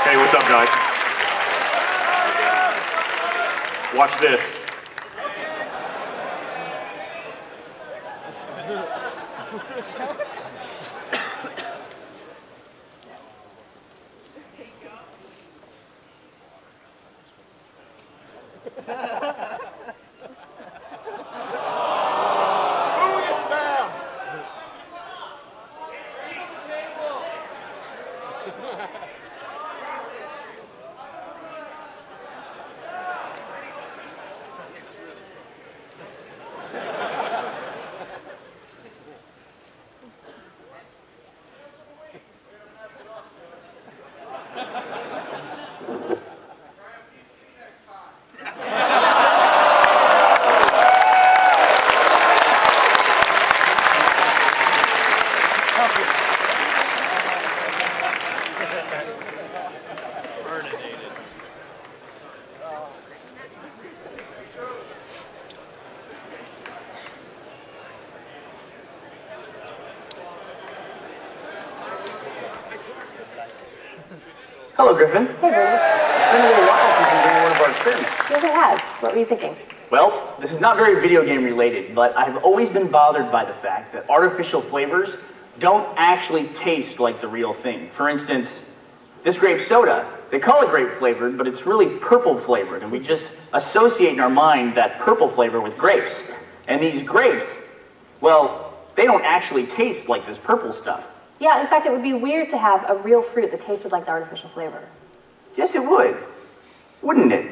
Hey, what's up, guys? Watch this. Hello, Griffin. Hey, Bernie. It's been a little while since you've been one of our experiments. Yes, it has. What were you thinking? Well, this is not very video game related, but I've always been bothered by the fact that artificial flavors don't actually taste like the real thing. For instance, this grape soda, they call it grape flavored, but it's really purple flavored, and we just associate in our mind that purple flavor with grapes. And these grapes, well, they don't actually taste like this purple stuff. Yeah, in fact, it would be weird to have a real fruit that tasted like the artificial flavor. Yes, it would. Wouldn't it?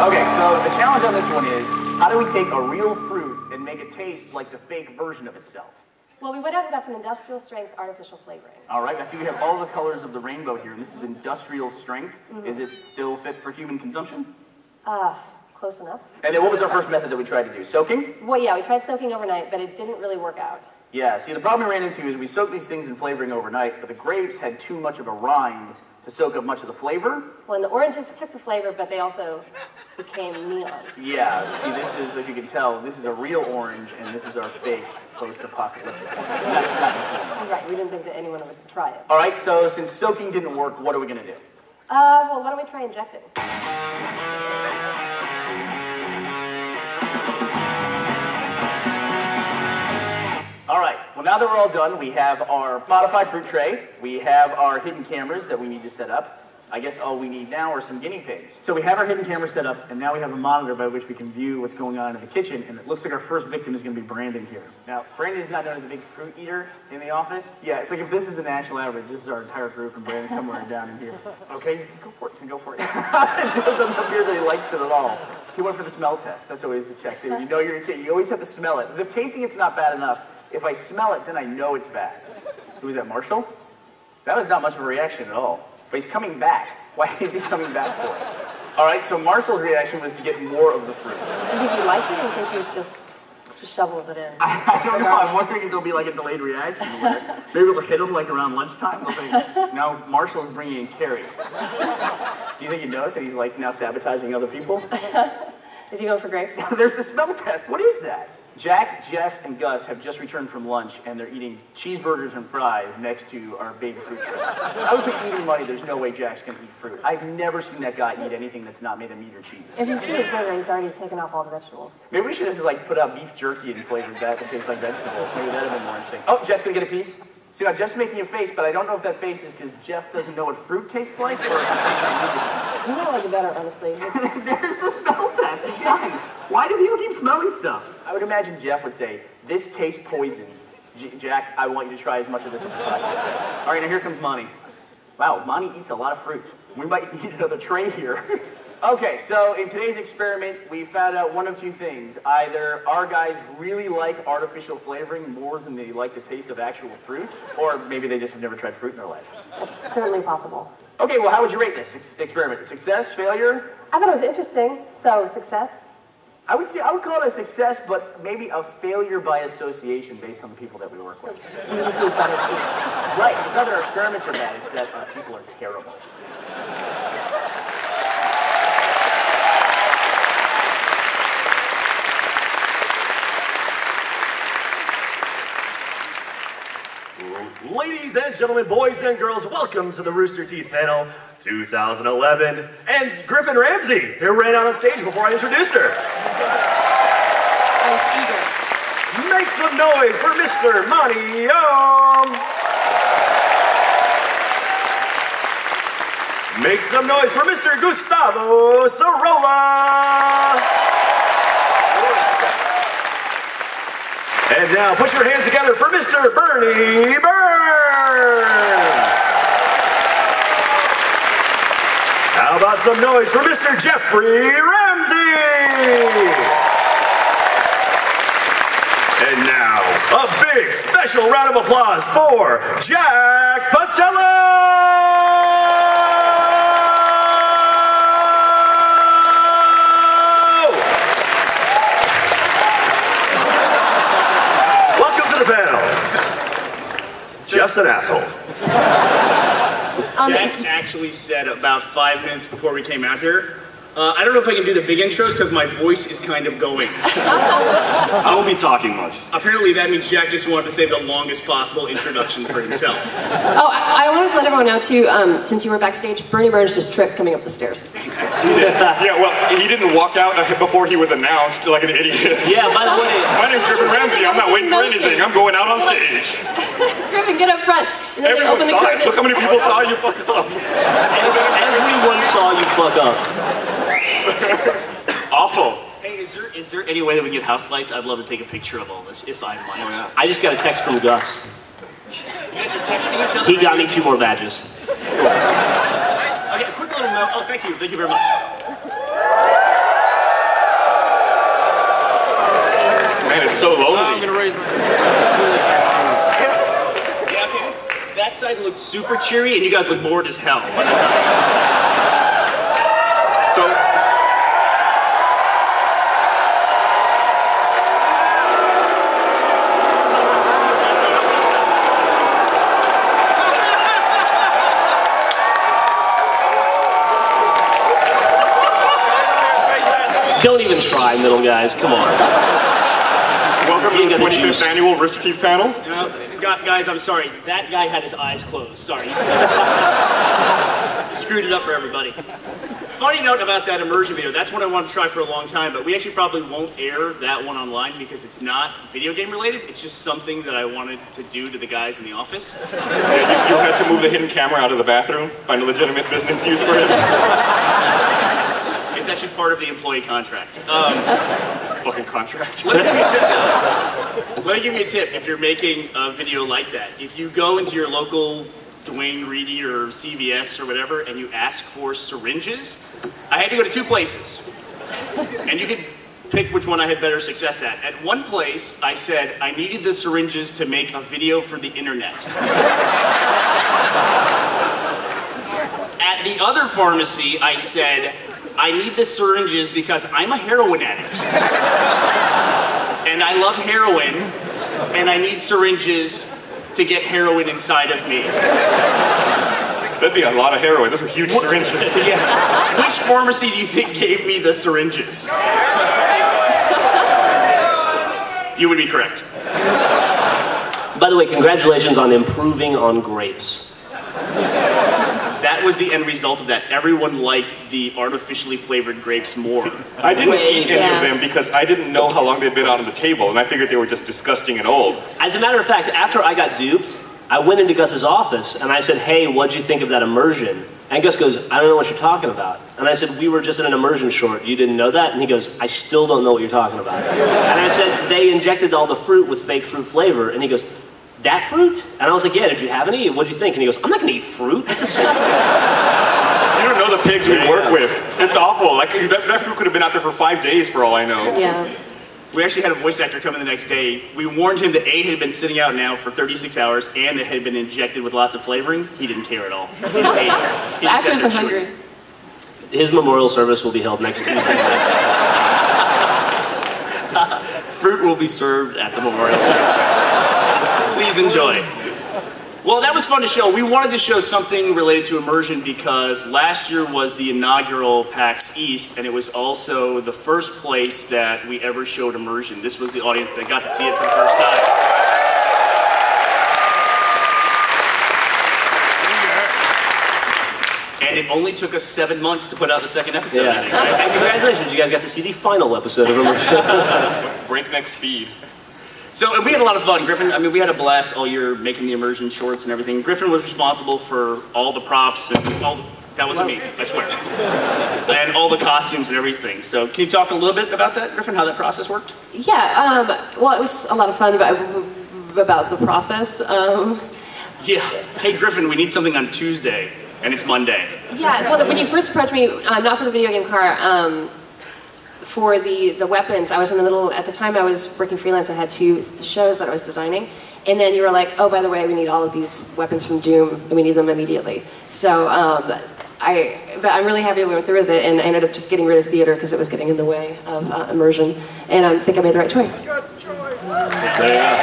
Okay, so the challenge on this one is, how do we take a real fruit and make it taste like the fake version of itself? Well, we went out and got some industrial strength artificial flavoring. All right, I see we have all the colors of the rainbow here, and this is industrial strength. Mm-hmm. Is it still fit for human consumption? Close enough. And then what was our first method that we tried to do? Soaking? Well, yeah, we tried soaking overnight, but it didn't really work out. Yeah, see, the problem we ran into is we soaked these things in flavoring overnight, but the grapes had too much of a rind to soak up much of the flavor. Well, and the oranges took the flavor, but they also became neon. Yeah, see, this is, if you can tell, this is a real orange, and this is our fake post-apocalyptic orange. That's not Right, we didn't think that anyone would try it. All right, so since soaking didn't work, what are we going to do? Well, why don't we try injecting? All right, well, now that we're all done, we have our modified fruit tray, we have our hidden cameras that we need to set up. I guess all we need now are some guinea pigs. So we have our hidden camera set up, and now we have a monitor by which we can view what's going on in the kitchen, and it looks like our first victim is going to be Brandon here. Now, Brandon is not known as a big fruit eater in the office. Yeah, it's like if this is the national average, this is our entire group, and Brandon's somewhere down in here. Okay, he's go for it, go for it. It doesn't appear that he likes it at all. He went for the smell test. That's always the check. You know you're a kid. You always have to smell it. Because if tasting it's not bad enough, if I smell it, then I know it's bad. Who was that, Marshall? That was not much of a reaction at all. But he's coming back. Why is he coming back for it? All right, so Marshall's reaction was to get more of the fruit. You think he likes it, or you think he's just shovels it in? I don't know. I'm wondering if there'll be like a delayed reaction where maybe we'll hit him like around lunchtime. They'll think, now Marshall's bringing in Carrie. Do you think he knows that he's like now sabotaging other people? Is he going for grapes? There's the smell test. What is that? Jack, Jeff, and Gus have just returned from lunch, and they're eating cheeseburgers and fries next to our big fruit tray. I would be eating money. There's no way Jack's going to eat fruit. I've never seen that guy eat anything that's not made of meat or cheese. If you see his burger, he's already taken off all the vegetables. Maybe we should just like put out beef jerky and flavored that to taste like vegetables. Maybe that'd have been more interesting. Oh, Jeff's going to get a piece. See, now Jeff's making a face, but I don't know if that face is because Jeff doesn't know what fruit tastes like, or... You might like it better, honestly. There's the smell test again. Why do people keep smelling stuff? I would imagine Jeff would say, this tastes poisoned. Jack, I want you to try as much of this as possible. All right, now here comes Monty. Wow, Monty eats a lot of fruit. We might need another tray here. Okay, so in today's experiment, we found out one of two things. Either our guys really like artificial flavoring more than they like the taste of actual fruit, or maybe they just have never tried fruit in their life. That's certainly possible. Okay, well, how would you rate this experiment? Success? Failure? I thought it was interesting, so success. I would call it a success, but maybe a failure by association based on the people that we work with. We just need better teeth. Right, it's not that our experiments are bad, it's that people are terrible. Ladies and gentlemen, boys and girls, welcome to the Rooster Teeth panel 2011. And Griffin Ramsey here ran out on stage before I introduced her. I was eager. Make some noise for Mr. Monty Ohm. Make some noise for Mr. Gustavo Sorolla. And now put your hands together for Mr. Bernie Burns. How about some noise for Mr. Jeffrey Ramsey? And now, a big special round of applause for Jack Patella! Jeff's an asshole. Jack actually said about 5 minutes before we came out here, I don't know if I can do the big intros because my voice is kind of going. I won't be talking much. Apparently that means Jack just wanted to say the longest possible introduction for himself. Oh, I wanted to let everyone know too, since you were backstage, Bernie Burns just tripped coming up the stairs. Yeah, well, he didn't walk out before he was announced like an idiot. Yeah, by the way, My name's Griffin Ramsey. I'm not waiting for anything. I'm going out on stage. Griffin, get up front. And then Everyone open the saw curtain. it. Look how many people saw you fuck up. everyone saw you fuck up. Awful. Hey, is there any way that we can get house lights? I'd love to take a picture of all this, if I might. Oh, yeah. I just got a text from Gus. You guys are texting each other? He got me 2 more badges. Nice. Okay, a quick little note. Oh, thank you very much. Man, it's so lonely. I'm gonna raise my... Yeah, okay, that side looked super cheery, and you guys look bored as hell. So, Don't even try, middle guys. Come on. welcome to the 25th annual Rooster Teeth panel. Guys, I'm sorry. That guy had his eyes closed. Sorry. You screwed it up for everybody. Funny note about that immersion video. That's one I wanted to try for a long time, but we actually probably won't air that one online because it's not video game related. It's just something that I wanted to do to the guys in the office. Yeah, you had to move the hidden camera out of the bathroom, find a legitimate business use for it. It's actually part of the employee contract. Fucking contract. Let me give you a tip though. Let me give you a tip if you're making a video like that. If you go into your local Dwayne Reedy or CVS or whatever and you ask for syringes, I had to go to 2 places. And you could pick which one I had better success at. At one place, I said I needed the syringes to make a video for the internet. At the other pharmacy, I said, I need the syringes because I'm a heroin addict. And I love heroin, and I need syringes to get heroin inside of me. That'd be a lot of heroin. Those are huge syringes. Yeah. Which pharmacy do you think gave me the syringes? You would be correct. By the way, congratulations on improving on grapes. That was the end result of that. Everyone liked the artificially flavored grapes more. I didn't eat any of them because I didn't know how long they'd been out on the table, and I figured they were just disgusting and old. As a matter of fact, after I got duped, I went into Gus's office and I said, hey, what'd you think of that immersion? And Gus goes, I don't know what you're talking about. And I said, we were just in an immersion short. You didn't know that? And he goes, I still don't know what you're talking about. And I said, they injected all the fruit with fake fruit flavor. And he goes, that fruit? And I was like, yeah, did you have any? What'd you think? And he goes, I'm not gonna eat fruit. That's disgusting. don't know the pigs we work with. It's awful. Like that fruit could have been out there for 5 days for all I know. Yeah. We actually had a voice actor come in the next day. We warned him that A, had been sitting out now for 36 hours and it had been injected with lots of flavoring. He didn't care at all. He just ate it. The actors are hungry. His memorial service will be held next Tuesday. Fruit will be served at the memorial service. Please enjoy. Well, that was fun to show. We wanted to show something related to immersion because last year was the inaugural PAX East, and it was also the first place that we ever showed immersion. This was the audience that got to see it for the first time. And it only took us 7 months to put out the second episode. Yeah. And congratulations, you guys got to see the final episode of immersion. Breakneck speed. So, and we had a lot of fun. Griffin, I mean, we had a blast all year making the immersion shorts and everything. Griffin was responsible for all the props and all, that wasn't me, I swear. And all the costumes and everything. So, can you talk a little bit about that, Griffin, how that process worked? Yeah, well, it was a lot of fun about the process. Yeah. Hey, Griffin, we need something on Tuesday, and it's Monday. Yeah, well, when you first approached me, not for the video game car, for the weapons, I was in the middle, at the time I was working freelance, I had 2 shows that I was designing, and then you were like, oh, by the way, we need all of these weapons from Doom, and we need them immediately. So, but I'm really happy we went through with it, and I ended up just getting rid of theater because it was getting in the way of immersion, and I think I made the right choice. Good choice. There you go.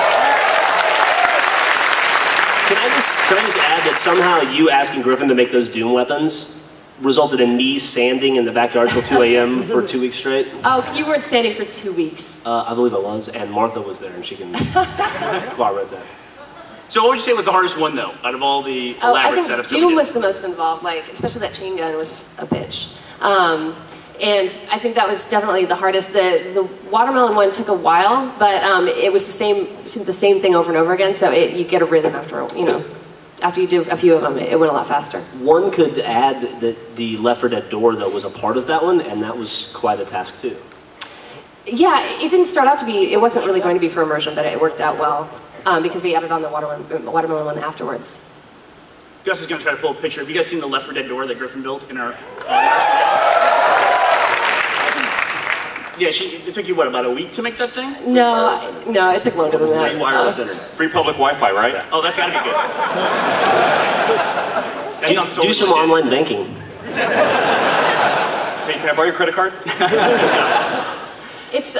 Can I just add that somehow you asking Griffin to make those Doom weapons resulted in me sanding in the backyard till 2 a.m. for 2 weeks straight? Oh, you weren't standing for 2 weeks. I believe I was, and Martha was there, and she can corroborate that. So what would you say was the hardest one, though, out of all the elaborate I think setups? Doom was the most involved, like, especially that chain gun was a bitch. And I think that was definitely the hardest. The watermelon one took a while, but it was the same thing over and over again, so you get a rhythm after, after you do a few of them, it went a lot faster. One could add that the Left 4 Dead door, though, was a part of that one, and that was quite a task, too. Yeah, it didn't start out to be, it wasn't really going to be for immersion, but it worked out well, because we added on the watermelon one afterwards. Gus is going to try to pull a picture. Have you guys seen the Left 4 Dead door that Griffin built in our... Yeah, it took you, what, about a week to make that thing? No, it took longer than that. Free wireless internet. Free public Wi-Fi, right? Yeah. Oh, that's got to be good. That sounds so do some legit. online banking. Hey, can I borrow your credit card? It's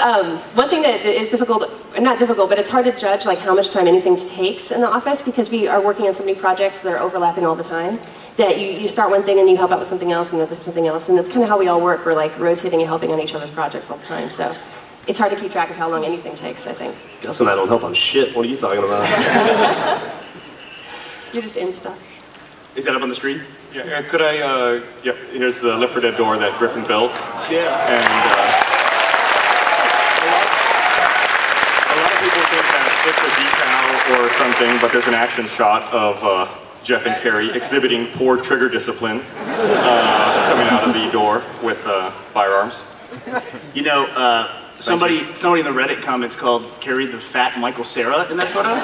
one thing that is difficult, not difficult, but it's hard to judge like how much time anything takes in the office because we are working on so many projects that are overlapping all the time that you start one thing and you help out with something else and then something else, and that's kind of how we all work. We're like rotating and helping on each other's projects all the time, so it's hard to keep track of how long anything takes, I think. Gus and I don't help on shit. What are you talking about? You're just in stuff. Is that up on the screen? Yeah, could I, yep, here's the Left 4 Dead door that Griffin built. Yeah. And, a lot of people think that it's a decal or something, but there's an action shot of Jeff and Carrie exhibiting poor trigger discipline coming out of the door with firearms. You know, somebody in the Reddit comments called Carrie the fat Michael Cera in that photo.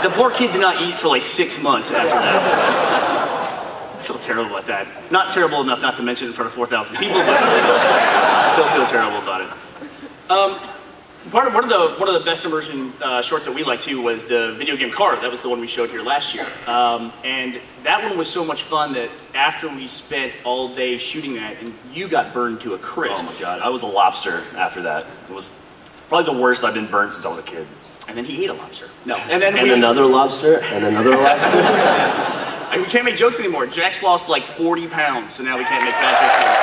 The poor kid did not eat for like 6 months after that. I feel terrible about that. Not terrible enough not to mention it in front of 4,000 people, but still feel terrible about it. One of the best immersion shorts that we liked too was the video game car. That was the one we showed here last year. And that one was so much fun that after we spent all day shooting that, and you got burned to a crisp. Oh my god, I was a lobster after that. It was probably the worst I've been burned since I was a kid. And then he ate a lobster. No. And another lobster, and another lobster. We can't make jokes anymore. Jack's lost like 40 pounds, so now we can't make fat jokes anymore.